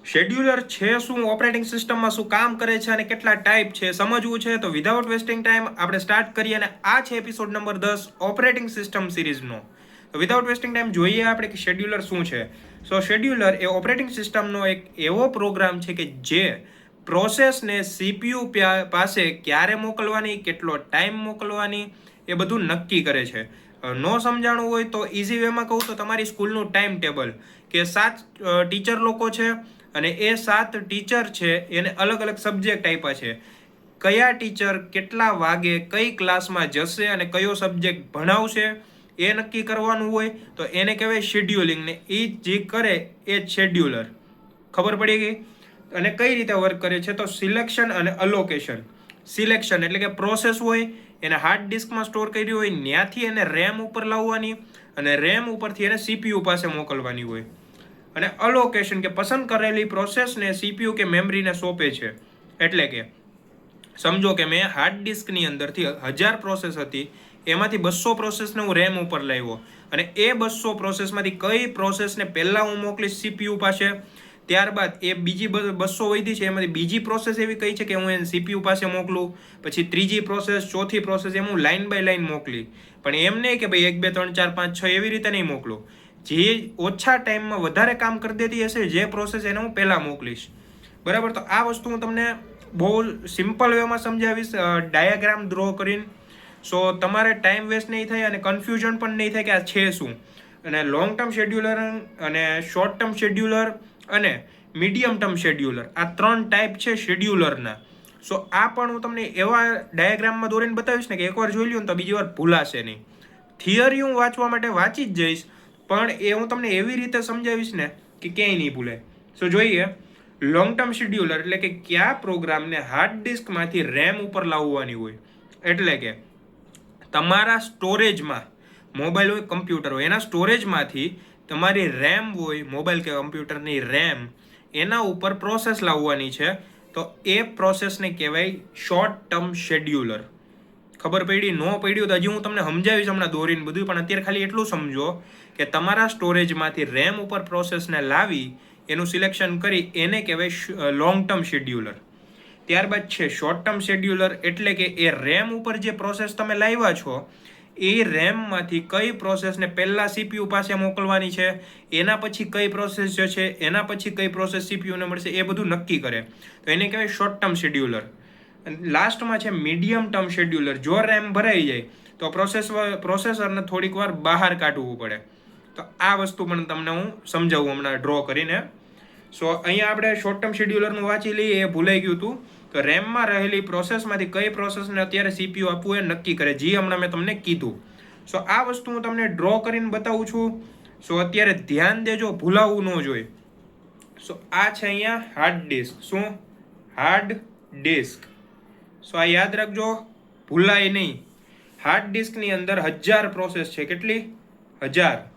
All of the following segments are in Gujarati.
શેડ્યુલર છે શું, ઓપરેટિંગ સિસ્ટમમાં શું કામ કરે છે અને કેટલા ટાઈપ છે સમજવું છે તો વિધાઉટ વેસ્ટિંગ ટાઈમ આપણે સ્ટાર્ટ કરીએ. અને આ છે એપિસોડ નંબર 10 ઓપરેટિંગ સિસ્ટમ સિરીઝનો. તો વિધાઉટ વેસ્ટિંગ ટાઈમ જોઈએ આપણે કે શેડ્યુલર શું છે. સો શેડ્યુલર એ ઓપરેટિંગ સિસ્ટમનો એક એવો પ્રોગ્રામ છે કે જે પ્રોસેસને સીપીયુ પાસે ક્યારે મોકલવાની, કેટલો ટાઈમ મોકલવાની એ બધું નક્કી કરે છે. નો સમજાણું હોય તો ઇઝી વેમાં કહું તો તમારી સ્કૂલનું ટાઈમ ટેબલ કે 7 ટીચર લોકો છે અને એ 7 ટીચર છે એને અલગ અલગ સબ્જેક્ટ આપ્યા છે. કયા ટીચર કેટલા વાગે કઈ ક્લાસમાં જશે અને કયો સબ્જેક્ટ ભણાવશે એ નક્કી કરવાનું હોય તો એને કહેવાય શેડ્યુલિંગ. ને એ જે કરે એ જ શેડ્યુલર. ખબર પડી ગઈ? અને કઈ રીતે વર્ક કરે છે તો સિલેક્શન અને અલોકેશન. સિલેક્શન એટલે કે પ્રોસેસ હોય એને હાર્ડ ડિસ્કમાં સ્ટોર કરી હોય ત્યાંથી એને રેમ ઉપર લાવવાની અને રેમ ઉપરથી એને સીપીયુ પાસે મોકલવાની હોય. અને અલોકેશન કે પસંદ કરેલી પ્રોસેસને સીપીયુ કે મેમરીને સોંપે છે. એટલે કે સમજો કે મેં હાર્ડ ડિસ્કની અંદરથી 1000 પ્રોસેસ હતી, એમાંથી 200 પ્રોસેસને હું રેમ ઉપર લાવ્યો અને એ 200 પ્રોસેસમાંથી કઈ પ્રોસેસને પહેલાં હું મોકલીશ સીપીયુ પાસે, ત્યારબાદ એ બીજી 200 વધી છે એમાંથી બીજી પ્રોસેસ એવી કઈ છે કે હું એને સીપીયુ પાસે મોકલું, પછી ત્રીજી પ્રોસેસ, ચોથી પ્રોસેસ, એમ હું લાઇન બાય લાઇન મોકલી. પણ એમ નહીં કે ભાઈ 1 2 3 4 5 6 એવી રીતે નહીં મોકલું. જે ઓછા ટાઈમમાં વધારે કામ કરી દેતી હશે જે પ્રોસેસ એને હું પહેલાં મોકલીશ. બરાબર? તો આ વસ્તુ હું તમને બહુ સિમ્પલ વેમાં સમજાવીશ ડાયાગ્રામ ડ્રો કરીને. સો તમારે ટાઈમ વેસ્ટ નહીં થાય અને કન્ફ્યુઝન પણ નહીં થાય કે આ છે શું. અને લોંગ ટર્મ શેડ્યુલર અને શોર્ટ ટર્મ શેડ્યુલર અને મીડિયમ ટર્મ શેડ્યુલર આ 3 ટાઈપ છે શેડ્યુલરના. સો આ પણ હું તમને એવા ડાયાગ્રામમાં દોરીને બતાવીશ ને કે એકવાર જોઈ લ્યો ને તો બીજી વાર ભૂલાશે નહીં. થિયરી હું વાંચવા માટે વાંચી જ જઈશ પણ એ હું તમને એવી રીતે સમજાવીશ ને કે ક્યાંય નહીં ભૂલે. સો જોઈએ લોંગ ટર્મ શેડ્યુલર એટલે કે કયા પ્રોગ્રામને હાર્ડ ડિસ્કમાંથી રેમ ઉપર લાવવાની હોય. એટલે કે તમારા સ્ટોરેજમાં મોબાઈલ હોય, કમ્પ્યુટર હોય, એના સ્ટોરેજમાંથી તમારી રેમ હોય, મોબાઈલ કે કમ્પ્યુટરની રેમ, એના ઉપર પ્રોસેસ લાવવાની છે તો એ પ્રોસેસને કહેવાય શોર્ટ ટર્મ શેડ્યુલર. ખબર પડી? નો પડ્યું તો હજી હું તમને સમજાવીશ હમણાં દોરીને બધું, પણ અત્યારે ખાલી એટલું સમજો કે તમારા સ્ટોરેજમાંથી રેમ ઉપર પ્રોસેસને લાવી એનું સિલેક્શન કરી એને કહેવાય લોંગ ટર્મ શેડ્યુલર. ત્યારબાદ છે શોર્ટ ટર્મ શેડ્યુલર એટલે કે એ રેમ ઉપર જે પ્રોસેસ તમે લાવ્યા છો એ રેમમાંથી કઈ પ્રોસેસને પહેલાં સીપીયુ પાસે મોકલવાની છે, એના પછી કઈ પ્રોસેસ જે છે, એના પછી કઈ પ્રોસેસ સીપીયુને મળશે એ બધું નક્કી કરે તો એને કહેવાય શોર્ટ ટર્મ શેડ્યુલર. લાસ્ટમાં છે મીડિયમ ટર્મ શેડ્યુલર. જો રેમ ભરાઈ જાય તો પ્રોસેસરને થોડીક વાર બહાર કાઢવું પડે. તો આ વસ્તુ પણ તમને હું સમજાવું હમણાં ડ્રો કરીને. સો અહીંયા આપણે શોર્ટ ટર્મ શેડ્યુલરનું વાંચી લઈએ, એ ભૂલાઈ ગયું હતું. તો રેમમાં રહેલી પ્રોસેસમાંથી કઈ પ્રોસેસને અત્યારે સીપીયુ આપવું એ નક્કી કરે, જે હમણાં મેં તમને કીધું. સો આ વસ્તુ હું તમને ડ્રો કરીને બતાવું છું. સો અત્યારે ધ્યાન દેજો, ભૂલાવવું ન જોઈએ. સો આ છે અહીંયા હાર્ડ ડિસ્ક. શું? Hard disk. સો આ યાદ રાખજો, ભૂલાય નહીં. હાર્ડ ડિસ્કની અંદર 1000 પ્રોસેસ છે. કેટલી? 1000.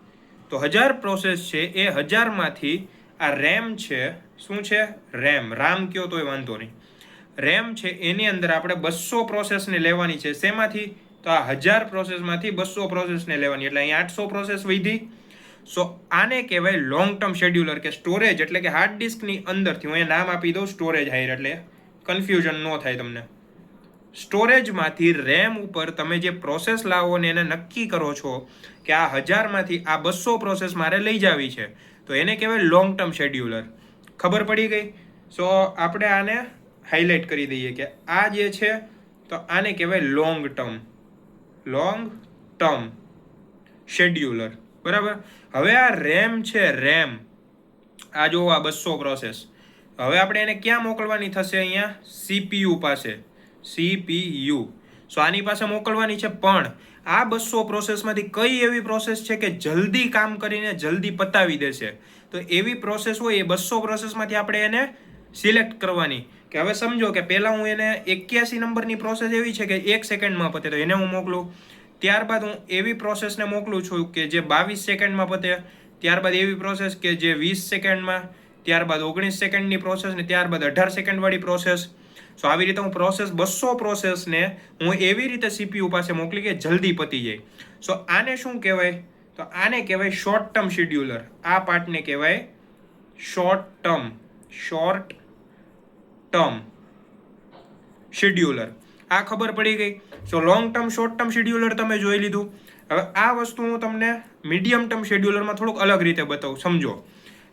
તો 1000 પ્રોસેસ છે એ 1000માંથી આ રેમ છે. શું છે? રેમ. રામ કયો તોય વાંધો નહીં. રેમ છે એની અંદર આપણે 200 પ્રોસેસને લેવાની છે. શેમાંથી? તો આ 1000 પ્રોસેસમાંથી 200 પ્રોસેસને લેવાની, એટલે અહીંયા 800 પ્રોસેસ વધી. સો આને કહેવાય લોંગ ટર્મ શેડ્યુલર કે સ્ટોરેજ એટલે કે હાર્ડ ડિસ્કની અંદરથી હું એ નામ આપી દઉં સ્ટોરેજ હાયર, એટલે કન્ફ્યુઝન ન થાય તમને. સ્ટોરેજમાંથી રેમ ઉપર તમે જે પ્રોસેસ લાવો ને એને નક્કી કરો છો કે આ 1000માંથી આ 200 પ્રોસેસ મારે લઈ જવી છે તો એને કહેવાય લોંગ ટર્મ શેડ્યુલર. ખબર પડી ગઈ? સો આપણે આને હાઇલાઇટ કરી દઈએ કે આ જે છે તો આને કહેવાય લોંગ ટર્મ શેડ્યુલર. બરાબર? હવે આ રેમ છે, રેમ આ જો આ 200 પ્રોસેસ હવે આપણે એને ક્યાં મોકલવાની થશે? અહીંયા સીપીયુ પાસે. સીપીયુ. સો આની પાસે મોકલવાની છે પણ આ 200 પ્રોસેસમાંથી કઈ એવી પ્રોસેસ છે કે જલ્દી કામ કરીને જલ્દી પતાવી દેશે? તો એવી પ્રોસેસ હોય એ 200 પ્રોસેસમાંથી આપણે એને સિલેક્ટ કરવાની કે હવે સમજો કે પહેલાં હું એને 81 નંબરની પ્રોસેસ એવી છે કે 1 સેકન્ડમાં પતે તો એને હું મોકલું. ત્યારબાદ હું એવી પ્રોસેસને મોકલું છું કે જે 22 સેકન્ડમાં પતે, ત્યારબાદ એવી પ્રોસેસ કે જે 20 સેકન્ડમાં, ત્યારબાદ 19 સેકન્ડની પ્રોસેસ ને ત્યારબાદ 18 સેકન્ડવાળી પ્રોસેસ. સો આવી રીતે હું 200 પ્રોસેસને હું એવી રીતે સીપીયુ પાસે મોકલી કે જલ્દી પતી જાય. સો આને શું કહેવાય? તો આને કહેવાય શોર્ટ ટર્મ શેડ્યુલર. આ પાર્ટને કહેવાય short term short term scheduler. આ ખબર પડી ગઈ. સો long term short term scheduler તમે જોઈ લીધું. હવે આ વસ્તુ હું તમને મીડિયમ ટર્મ શેડ્યુલરમાં થોડુંક અલગ રીતે બતાવું. સમજો,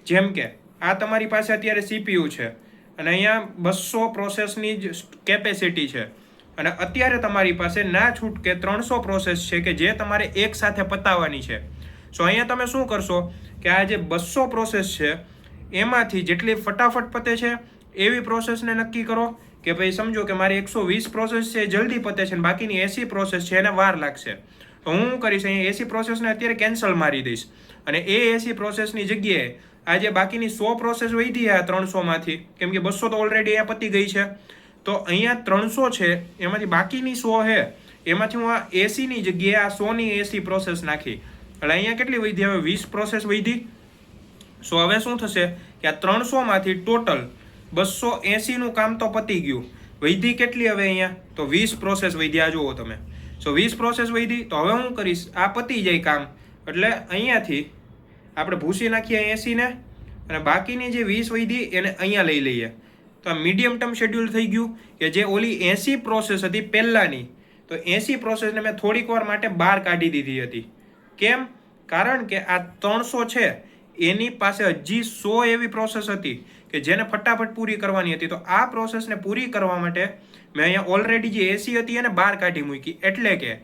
જેમ કે આ તમારી પાસે અત્યારે સીપીયુ છે અને અહીંયા 200 પ્રોસેસની જ કેપેસિટી છે અને અત્યારે તમારી પાસે ના છૂટકે 300 પ્રોસેસ છે કે જે તમારે એક સાથે પતાવવાની છે. સો અહીંયા તમે શું કરશો કે આ જે 200 પ્રોસેસ છે એમાંથી જેટલી ફટાફટ પતે છે એવી પ્રોસેસને નક્કી કરો કે ભાઈ સમજો કે મારી 120 પ્રોસેસ છે જલ્દી પતે છે અને બાકીની 80 પ્રોસેસ છે એને વાર લાગશે. તો હું કરીશ અહીંયા 80 પ્રોસેસને અત્યારે કેન્સલ મારી દઈશ અને એ 80 પ્રોસેસની જગ્યાએ આ જે બાકીની 100 પ્રોસેસ વધી આ 300માંથી, કેમ કે 200 તો ઓલરેડી અહીંયા પતી ગઈ છે, તો અહીંયા 300 છે એમાંથી બાકીની 100 છે એમાંથી હું આ 80ની જગ્યાએ આ 100ની 80 પ્રોસેસ નાખી એટલે અહીંયા કેટલી વધી? હવે 20 પ્રોસેસ વધી. સો હવે શું થશે કે આ 300માંથી ટોટલ 280નું કામ તો પતી ગયું. વધી કેટલી હવે અહીંયા? તો 20 પ્રોસેસ વધ્યા. જુઓ તમે. સો 20 પ્રોસેસ વધી. તો હવે હું કરીશ આ પતી જાય કામ એટલે અહીંયાથી આપણે ભૂસી નાખીએ 80ને અને બાકીની જે 20 વધી એને અહીંયા લઈ લઈએ. તો આ મીડિયમ ટર્મ શેડ્યુલ થઈ ગયું કે જે ઓલી 80 પ્રોસેસ હતી પહેલાંની, તો 80 પ્રોસેસને મેં થોડીક વાર માટે બહાર કાઢી દીધી હતી. કેમ? કારણ કે આ 300 છે એની પાસે હજી 100 એવી પ્રોસેસ હતી કે જેને ફટાફટ પૂરી કરવાની હતી. તો આ પ્રોસેસને પૂરી કરવા માટે મેં અહીંયા ઓલરેડી જે 80 હતી એને બહાર કાઢી મૂકી. એટલે કે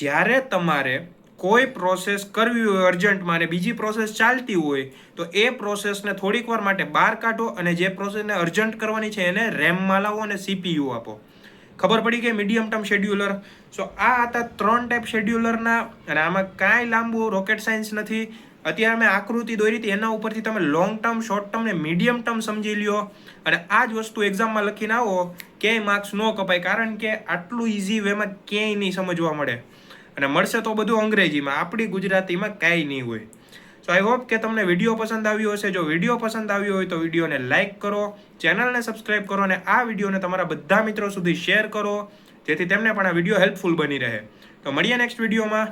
જ્યારે તમારે કોઈ પ્રોસેસ કરવી હોય અર્જન્ટમાં અને બીજી પ્રોસેસ ચાલતી હોય તો એ પ્રોસેસને થોડીક વાર માટે બહાર કાઢો અને જે પ્રોસેસને અર્જન્ટ કરવાની છે એને રેમમાં લાવો અને સીપીયુ આપો. ખબર પડી ગઈ મીડિયમ ટર્મ શેડ્યુલર. સો આ હતા 3 ટાઈપ શેડ્યુલરના અને આમાં કાંઈ લાંબુ રોકેટ સાયન્સ નથી. અત્યારે મેં આકૃતિ દોરી હતી એના ઉપરથી તમે લોંગ ટર્મ શોર્ટ ટર્મ ને મીડિયમ ટર્મ સમજી લ્યો અને આ જ વસ્તુ એક્ઝામમાં લખીને આવો, ક્યાંય માર્ક્સ ન કપાય. કારણ કે આટલું ઇઝી વેમાં ક્યાંય નહીં સમજવા મળે અને મળશે તો બધું અંગ્રેજીમાં, આપણી ગુજરાતીમાં કાંઈ નહીં હોય. સો આઈ હોપ કે તમને વિડીયો પસંદ આવ્યો હશે. જો વિડીયો પસંદ આવ્યો હોય તો વિડીયોને લાઇક કરો, ચેનલને સબસ્ક્રાઇબ કરો અને આ વિડીયોને તમારા બધા મિત્રો સુધી શેર કરો જેથી તેમને પણ આ વિડીયો હેલ્પફુલ બની રહે. તો મળીએ નેક્સ્ટ વિડીયોમાં.